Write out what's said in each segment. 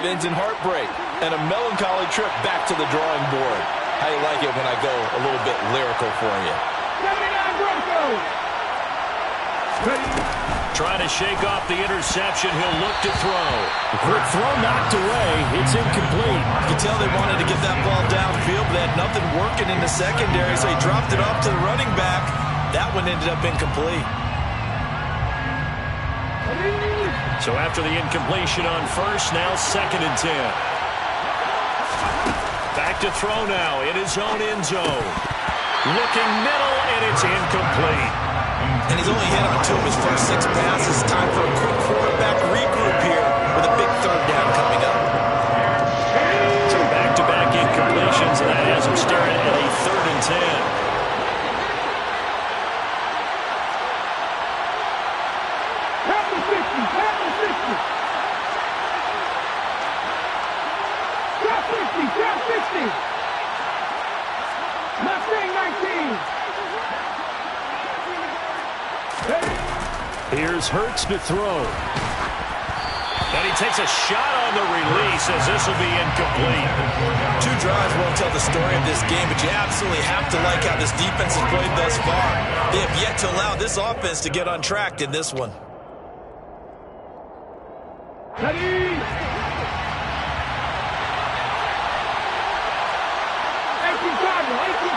drive ends in heartbreak and a melancholy trip back to the drawing board. How you like it when I go a little bit lyrical for you? 79 Broncos. Trying to shake off the interception. He'll look to throw. Quick throw knocked away. It's incomplete. You can tell they wanted to get that ball downfield, but they had nothing working in the secondary, so he dropped it off to the running back. That one ended up incomplete. So after the incompletion on first, now 2nd and 10. Back to throw now in his own end zone. Looking middle, and it's incomplete. And he's only hit on 2 of his first 6 passes. Time for a quick quarterback regroup here with a big 3rd down coming up. So back-to-back incompletions, and that has him staring at a 3rd and 10. Here's Hurts to throw. And he takes a shot on the release as this will be incomplete. 2 drives won't tell the story of this game, but you absolutely have to like how this defense has played thus far. They have yet to allow this offense to get untracked in this one. Ready? 18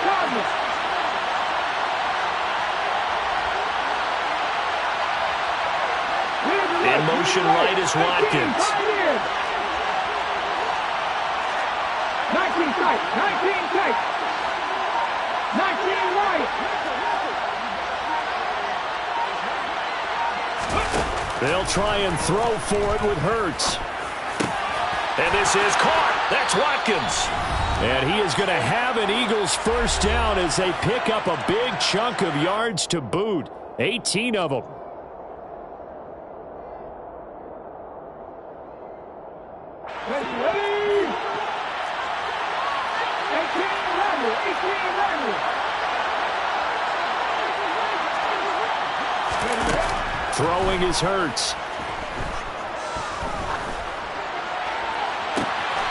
Cardinals. In motion right is Watkins. 19 tight. 19 right. They'll try and throw for it with Hurts. And this is caught. That's Watkins. And he is going to have an Eagles first down as they pick up a big chunk of yards to boot. 18 of them. Throwing is Hurts.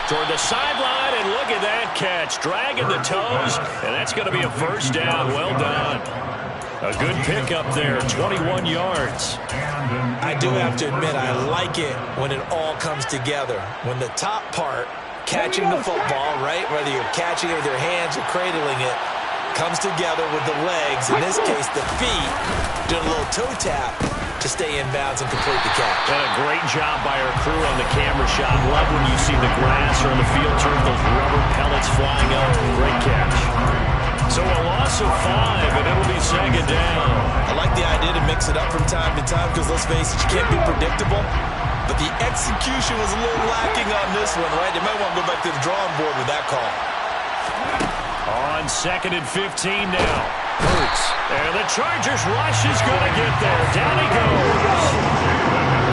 Toward the sideline, and look at that catch. Dragging the toes, and that's going to be a first down. Well done. A good pickup there, 21 yards. I do have to admit, I like it when it all comes together. When the top part, catching the football, right, whether you're catching it with your hands or cradling it, comes together with the legs, in this case the feet, doing a little toe tap to stay in bounds and complete the catch. And a great job by our crew on the camera shot. Love when you see the grass or the field turf, those rubber pellets flying up. Great catch. So a loss of 5, and it'll be 2nd down. I like the idea to mix it up from time to time because, let's face it, you can't be predictable. But the execution was a little lacking on this one, right? They might want to go back to the drawing board with that call. On 2nd and 15 now. Hurts. And the Chargers rush is going to get there. Down he goes.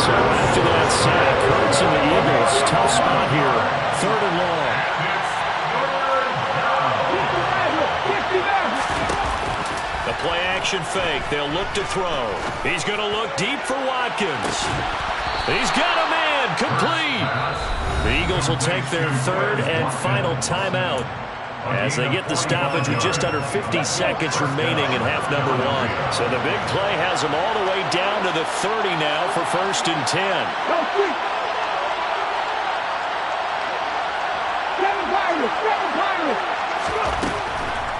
So after that sack, Hurts and the Eagles, tough spot here. 3rd and long. The play action fake. They'll look to throw. He's going to look deep for Watkins. He's got a man. Complete. The Eagles will take their 3rd and final timeout as they get the stoppage with just under 50 seconds remaining in half number 1. So the big play has them all the way down to the 30 now for 1st and 10.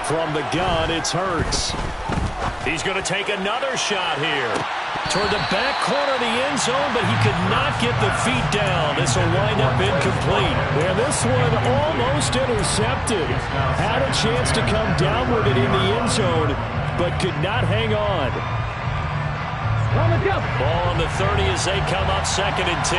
From the gun, it's Hurts. He's going to take another shot here. Toward the back corner of the end zone, but he could not get the feet down. This will wind up incomplete. And this one almost intercepted. Had a chance to come down with it in the end zone, but could not hang on. Ball on the 30 as they come up 2nd and 10.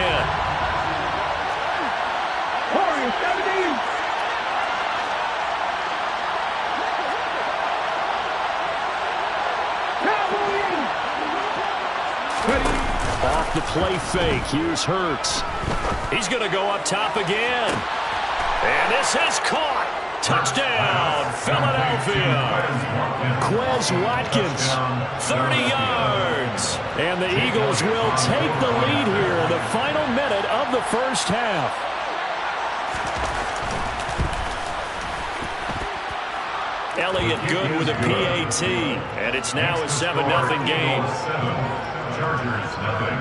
Off the play fake, here's Hurts. He's going to go up top again. And this has caught. Touchdown, Philadelphia. Quez Watkins. 30 yards. And the Eagles will take the lead here in the final minute of the first half. Elliott good with a PAT, and it's now a 7-0 game. Chargers, nothing.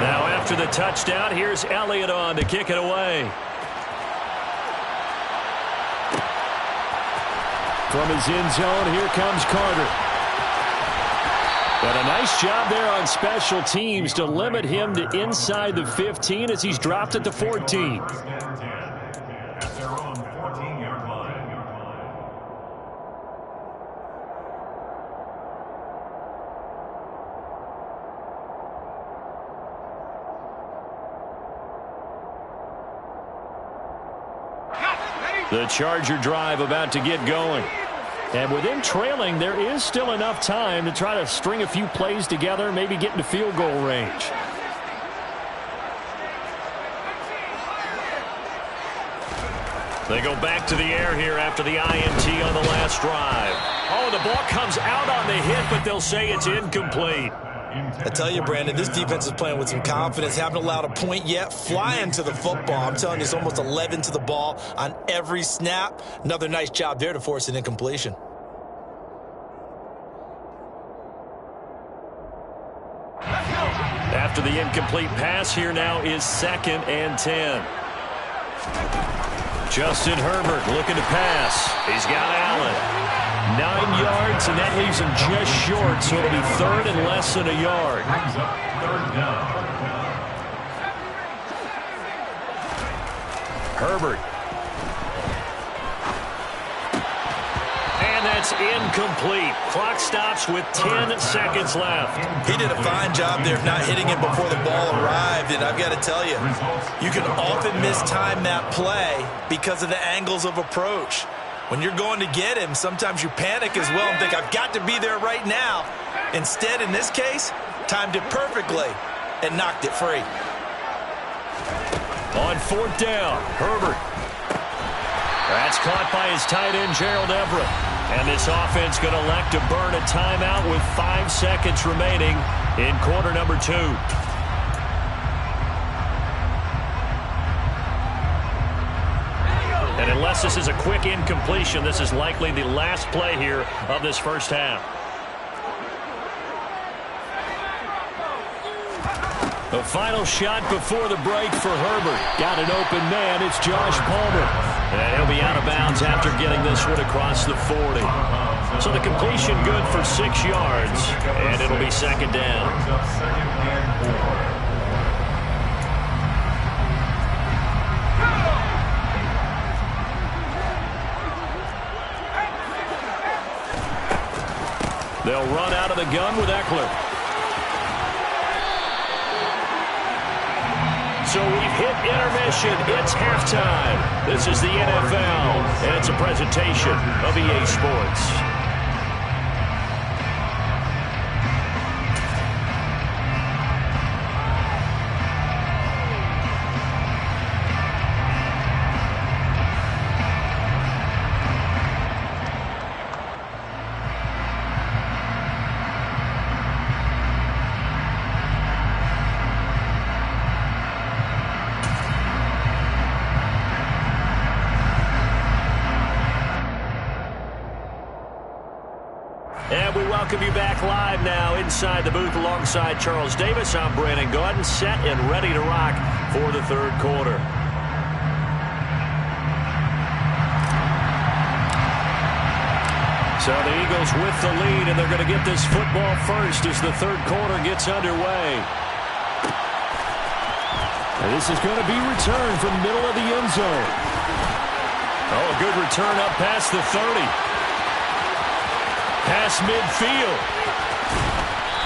Now after the touchdown, here's Elliott on to kick it away. From his end zone, here comes Carter. But a nice job there on special teams to limit him to inside the 15 as he's dropped at the 14. The Charger drive about to get going. And with them trailing, there is still enough time to try to string a few plays together, maybe get into field goal range. They go back to the air here after the INT on the last drive. Oh, the ball comes out on the hit, but they'll say it's incomplete. I tell you, Brandon, this defense is playing with some confidence. Haven't allowed a point yet. Flying to the football. I'm telling you, it's almost 11 to the ball on every snap. Another nice job there to force an incompletion. After the incomplete pass, here now is 2nd and 10. Justin Herbert looking to pass. He's got Allen. 9 yards, and that leaves him just short, so it'll be 3rd and less than a yard. Herbert. And that's incomplete. Clock stops with 10 seconds left. He did a fine job there of not hitting him before the ball arrived, and I've got to tell you, you can often mistime that play because of the angles of approach. When you're going to get him, sometimes you panic as well and think, I've got to be there right now. Instead, in this case, timed it perfectly and knocked it free. On 4th down, Herbert. That's caught by his tight end, Gerald Everett. And this offense going to elect to burn a timeout with 5 seconds remaining in quarter number 2. And unless this is a quick incompletion, this is likely the last play here of this first half. The final shot before the break for Herbert. Got an open man. It's Josh Palmer. And he'll be out of bounds after getting this one across the 40. So the completion good for 6 yards, and it'll be 2nd down. They'll run out of the gun with Eckler. So we've hit intermission. It's halftime. This is the NFL, and it's a presentation of EA Sports. Welcome you back live now inside the booth alongside Charles Davis. I'm Brandon Gaudin, set and ready to rock for the 3rd quarter. So the Eagles with the lead, and they're going to get this football first as the 3rd quarter gets underway. And this is going to be returned from middle of the end zone. Oh, a good return up past the 30. Past midfield.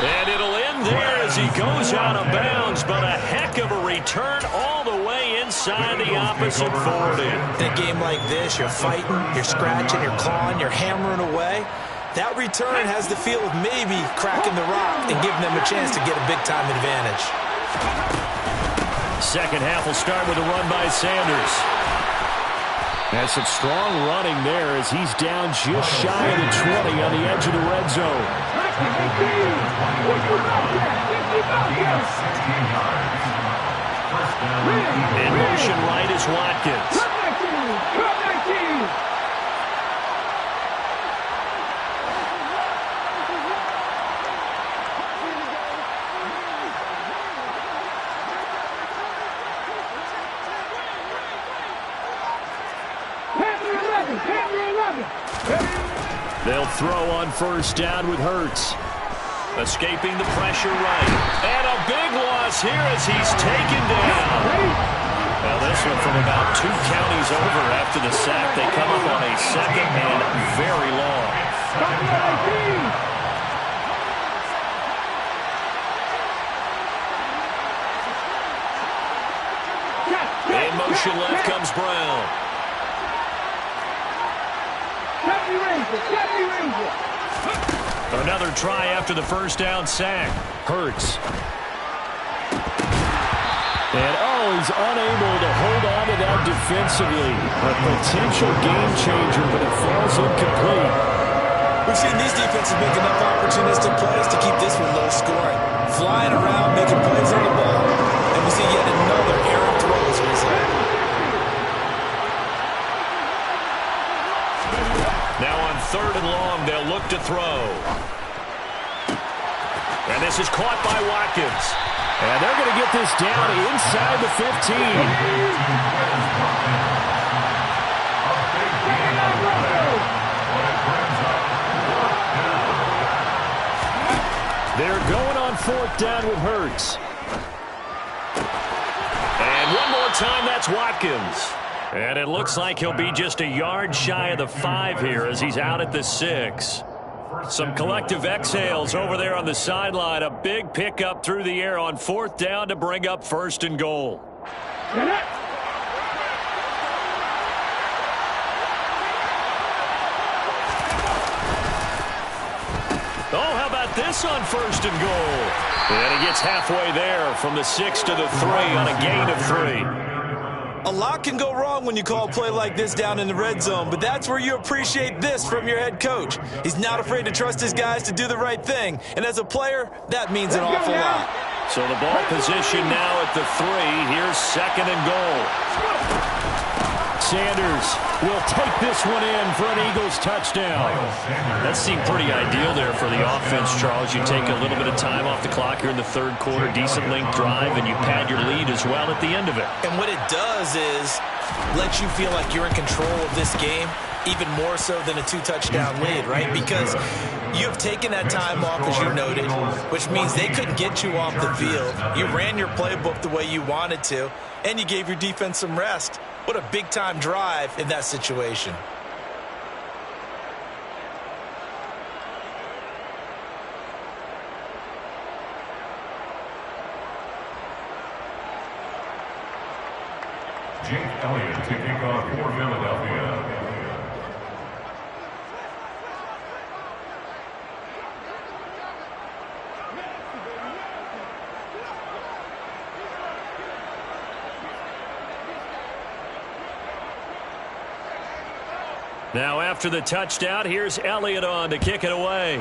And it'll end there as he goes out of bounds, but a heck of a return all the way inside the opposite 40. In a game like this, you're fighting, you're scratching, you're clawing, you're hammering away. That return has the feel of maybe cracking the rock and giving them a chance to get a big-time advantage. Second half will start with a run by Sanders. That's some strong running there as he's down just shy of the 20 on the edge of the red zone. In motion right is Watkins. They'll throw on first down with Hurts. Escaping the pressure right. And a big loss here as he's taken down. Now this one from about 2 counties over after the sack. They come up on a second and very long. In motion left comes Brown. Another try after the first down sack. Hurts. And he's unable to hold on to that defensively. A potential game changer, but it falls incomplete. We've seen these defenses make enough opportunistic plays to keep this one low scoring. Flying around, making plays on the ball, and we see yet another errant throw as a result. Now on 3rd and long, they'll look to throw. And this is caught by Watkins. And they're going to get this down inside the 15. They're going on 4th down with Hurts. And one more time, that's Watkins. And it looks like he'll be just a yard shy of the 5 here as he's out at the 6. Some collective exhales over there on the sideline. A big pickup through the air on 4th down to bring up 1st and goal. Oh, how about this on 1st and goal? And he gets halfway there from the 6 to the 3 on a gain of 3. A lot can go wrong when you call a play like this down in the red zone, but that's where you appreciate this from your head coach. He's not afraid to trust his guys to do the right thing, and as a player, that means an awful lot. So the ball position now at the 3. Here's 2nd and goal. Sanders will take this one in for an Eagles touchdown. That seemed pretty ideal there for the offense, Charles. You take a little bit of time off the clock here in the 3rd quarter, decent length drive, and you pad your lead as well at the end of it. And what it does is let you feel like you're in control of this game, even more so than a 2-touchdown lead, right? Because you've taken that time off, as you noted, which means they couldn't get you off the field. You ran your playbook the way you wanted to, and you gave your defense some rest. What a big-time drive in that situation. Jake Elliott to kick off for Philadelphia. Now after the touchdown, here's Elliott on to kick it away.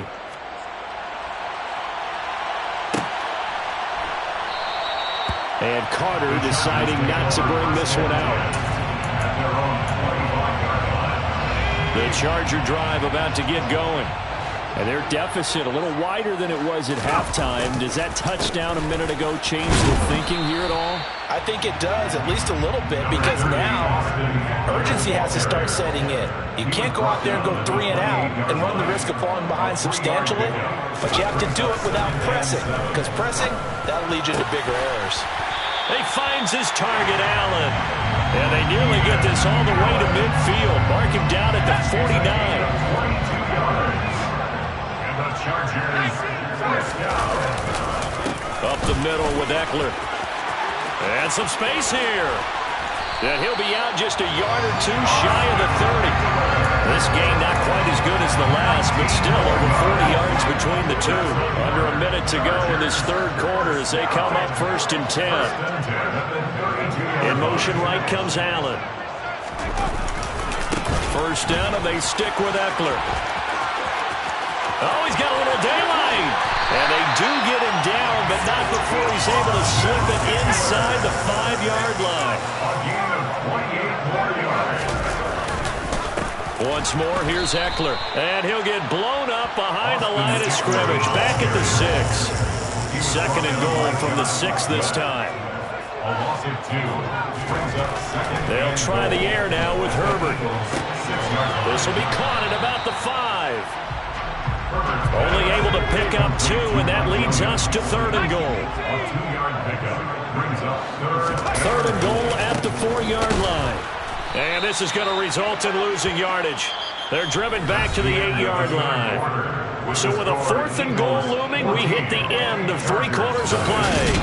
And Carter deciding not to bring this one out. The Charger drive about to get going. And their deficit a little wider than it was at halftime. Does that touchdown a minute ago change the thinking here at all? I think it does, at least a little bit, because now urgency has to start setting in. You can't go out there and go 3 and out and run the risk of falling behind substantially, but you have to do it without pressing, because pressing, that'll lead you to bigger errors. He finds his target, Allen. And they nearly get this all the way to midfield. Mark him down at the 49. Up the middle with Eckler. And some space here. And he'll be out just a yard or 2 shy of the 30. This game not quite as good as the last, but still over 40 yards between the two. Under a minute to go in this 3rd quarter as they come up 1st and 10. In motion right comes Allen. First down, and they stick with Eckler. Oh, he's got a little daylight. And they do get him down, but not before he's able to slip it inside the 5-yard line. Once more, here's Eckler. And he'll get blown up behind the line of scrimmage. Back at the 6. Second and goal from the 6 this time. They'll try the air now with Herbert. This will be caught at about the 5. Only able to pick up 2, and that leads us to 3rd and goal. 3rd and goal at the 4-yard line. And this is going to result in losing yardage. They're driven back to the 8-yard line. So with a 4th and goal looming, we hit the end of 3 quarters of play.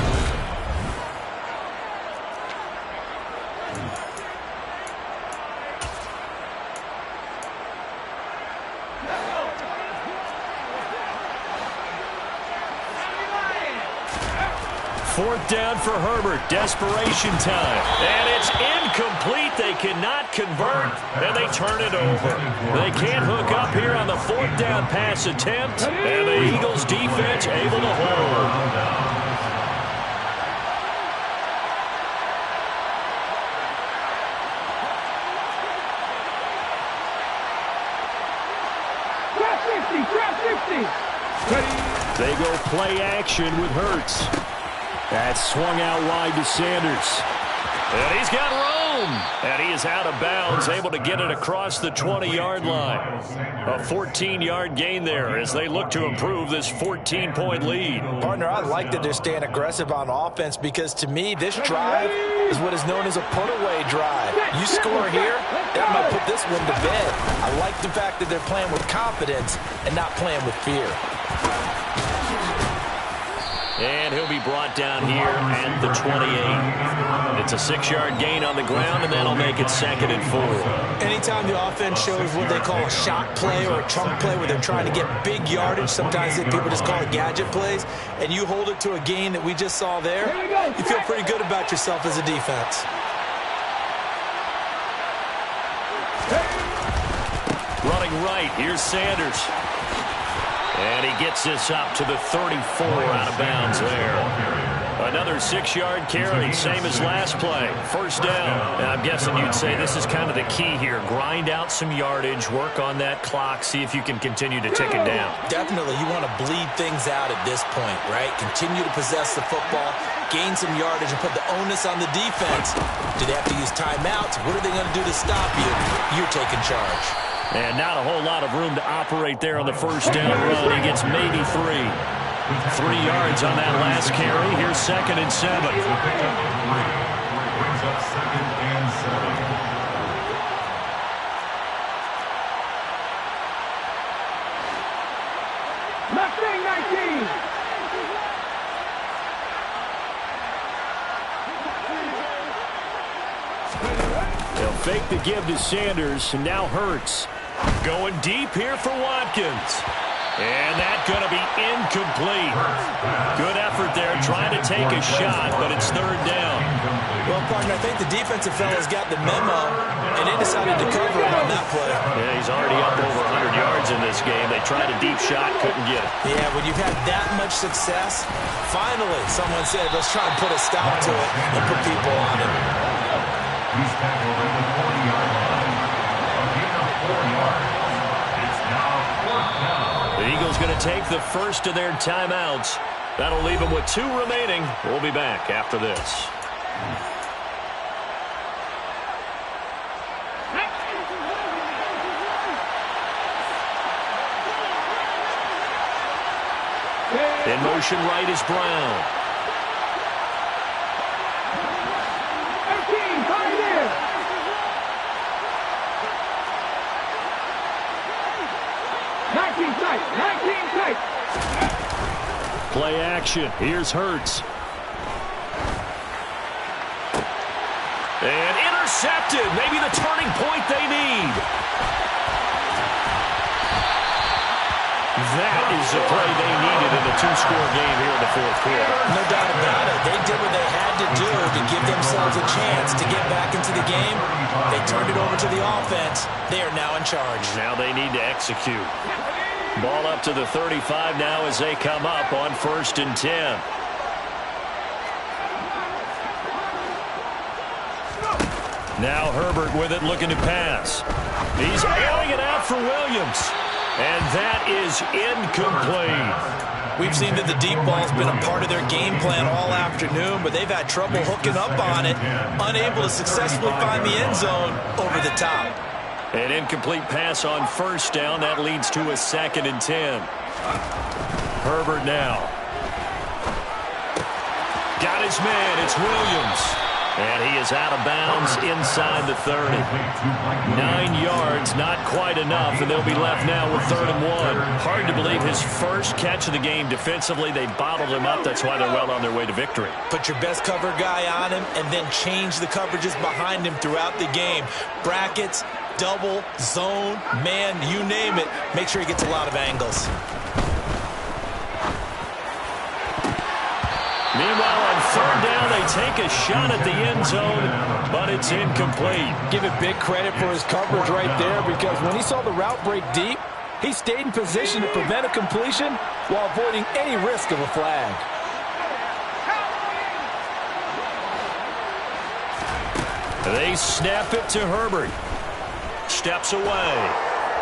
Fourth down for Herbert. Desperation time. And it's incomplete. They cannot convert, and they turn it over. They can't hook up here on the 4th down pass attempt, and the Eagles defense able to hold. They go play action with Hurts. That's swung out wide to Sanders. And he's got room. And he is out of bounds, able to get it across the 20-yard line. A 14-yard gain there as they look to improve this 14-point lead. Partner, I like that they're staying aggressive on offense because, to me, this drive is what is known as a put-away drive. You score here, that might put this one to bed. I like the fact that they're playing with confidence and not playing with fear. And he'll be brought down here at the 28. It's a 6-yard gain on the ground, and that'll make it 2nd and 4. Anytime the offense shows what they call a shot play or a chunk play where they're trying to get big yardage, sometimes people just call it gadget plays, and you hold it to a gain that we just saw there, you feel pretty good about yourself as a defense. Running right, here's Sanders. And he gets this up to the 34 out of bounds there. Another 6-yard carry, same as last play. First down. And I'm guessing you'd say this is kind of the key here. Grind out some yardage, work on that clock, see if you can continue to tick it down. Definitely. You want to bleed things out at this point, right? Continue to possess the football, gain some yardage, and put the onus on the defense. Do they have to use timeouts? What are they going to do to stop you? You're taking charge. And not a whole lot of room to operate there on the first down run. He gets maybe 3. 3 yards on that last carry. Here's 2nd and 7. Brings up 2nd and 7. Mustang 19. They'll fake the give to Sanders, and now Hurts. Going deep here for Watkins. And that's going to be incomplete. Good effort there trying to take a shot, but it's 3rd down. Well, partner, I think the defensive fellas got the memo, and they decided to cover him on that play. Yeah, he's already up over 100 yards in this game. They tried a deep shot, couldn't get it. Yeah, when you've had that much success, finally someone said, let's try and put a stop to it and put people on it. He's tackled at the 40-yard line. A gain of 4 yards. It's now 4th down. The Eagles going to take the first of their timeouts. That'll leave them with 2 remaining. We'll be back after this. In motion right is Brown. 18, pioneer. Play action. Here's Hurts. And intercepted. Maybe the turning point they need. That is the play they needed in the two-score game here in the fourth quarter. No doubt about it. They did what they had to do to give themselves a chance to get back into the game. They turned it over to the offense. They are now in charge. Now they need to execute. Ball up to the 35 now as they come up on 1st and 10. Now Herbert with it, looking to pass. He's airing it out for Williams. And that is incomplete. We've seen that the deep ball's been a part of their game plan all afternoon, but they've had trouble hooking up on it, unable to successfully find the end zone over the top. An incomplete pass on 1st down. That leads to a 2nd and 10. Herbert now. Got his man. It's Williams. And he is out of bounds inside the 30. 9 yards, not quite enough, and they'll be left now with 3rd and 1. Hard to believe his first catch of the game defensively. They bottled him up. That's why they're well on their way to victory. Put your best cover guy on him and then change the coverages behind him throughout the game. Brackets, double, zone, man, you name it. Make sure he gets a lot of angles. Meanwhile, on 3rd down, they take a shot at the end zone, but it's incomplete. Give it big credit for his coverage right there, because when he saw the route break deep, he stayed in position to prevent a completion while avoiding any risk of a flag. They snap it to Herbert. Steps away.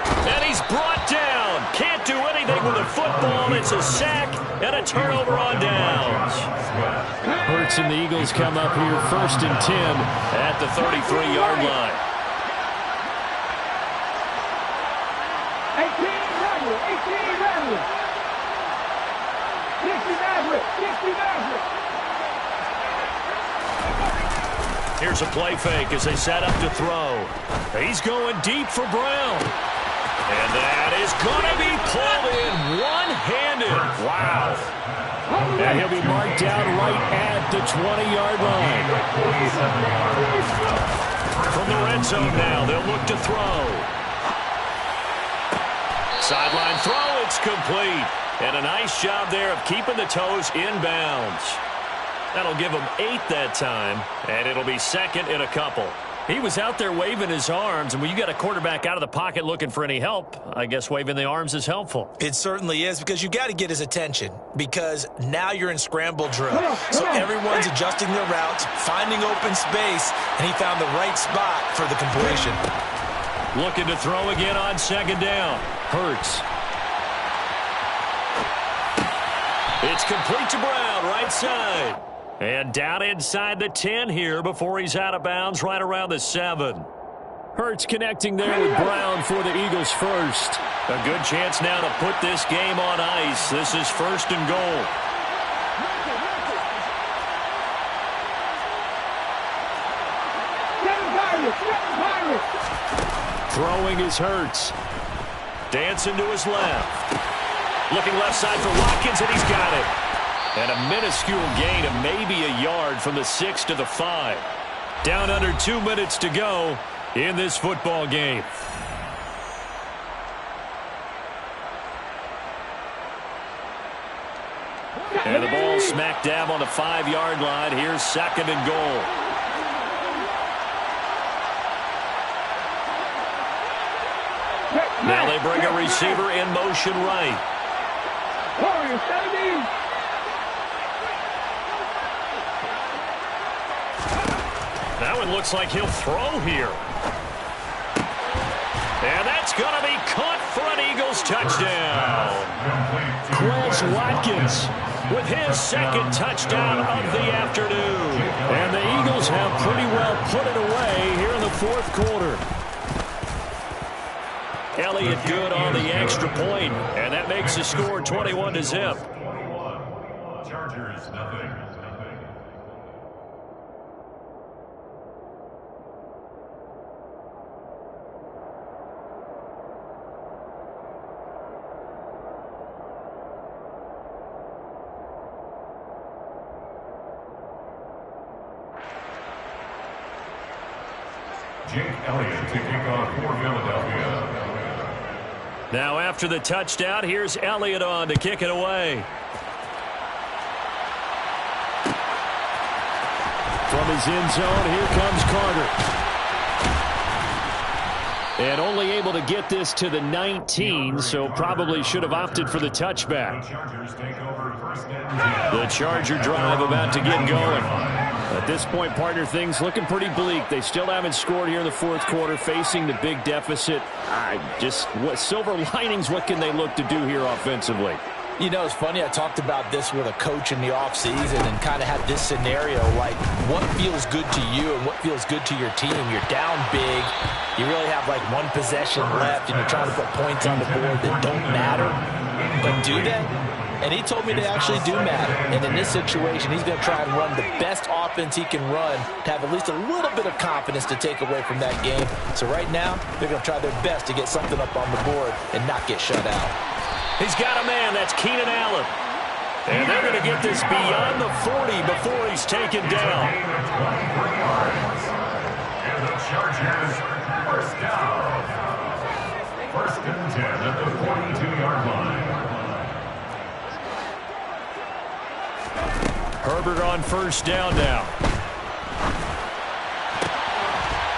And he's brought down. Can't do anything with a football. It's a sack and a turnover on downs. Hurts and the Eagles come up here 1st and 10 at the 33-yard line. 18 Maverick. 60 Maverick. Here's a play fake as they set up to throw. He's going deep for Brown. And that is going to be pulled in one-handed. Wow. And he'll be marked down right at the 20-yard line. From the red zone now, they'll look to throw. Sideline throw, it's complete. And a nice job there of keeping the toes inbounds. That'll give him 8 that time, and it'll be 2nd and a couple. He was out there waving his arms, and when you got a quarterback out of the pocket looking for any help, I guess waving the arms is helpful. It certainly is, because you got to get his attention, because now you're in scramble drill. So everyone's adjusting their routes, finding open space, and he found the right spot for the completion. Looking to throw again on 2nd down. Hurts. It's complete to Brown, right side. And down inside the 10 here before he's out of bounds right around the 7. Hurts connecting there with Brown for the Eagles first. A good chance now to put this game on ice. This is 1st and goal. Throwing is Hurts. Dancing to his left. Looking left side for Watkins, and he's got it. And a minuscule gain of maybe a yard from the 6 to the 5. Down under 2 minutes to go in this football game. And the ball smack dab on the 5-yard line. Here's 2nd and goal. Now they bring a receiver in motion right. That one looks like he'll throw here. And that's going to be caught for an Eagles touchdown. Quez Watkins with his 2nd touchdown of the afternoon. And the Eagles have pretty well put it away here in the 4th quarter. Elliott good on the extra point, and that makes the score 21-0. Chargers, nothing. Jake Elliott to kick off for Philadelphia. Now after the touchdown, here's Elliott on to kick it away. From his end zone, here comes Carter. And only able to get this to the 19, so probably should have opted for the touchback. The Charger drive about to get going. At this point, partner, things looking pretty bleak. They still haven't scored here in the fourth quarter, facing the big deficit. What silver linings, what can they look to do here offensively? You know, it's funny, I talked about this with a coach in the offseason and kind of had this scenario, like what feels good to you and what feels good to your team. You're down big. You really have like one possession left and you're trying to put points on the board that don't matter. But do they? And he told me they actually do matter. And in this situation, he's going to try and run the best offense he can run to have at least a little bit of confidence to take away from that game. So right now, they're going to try their best to get something up on the board and not get shut out. He's got a man. That's Keenan Allen. And they're going to get this beyond the 40 before he's taken down. And the Chargers, first down. First and 10 at the 42-yard line. Herbert on first down now.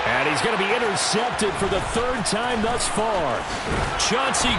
And he's going to be intercepted for the third time thus far. Chauncey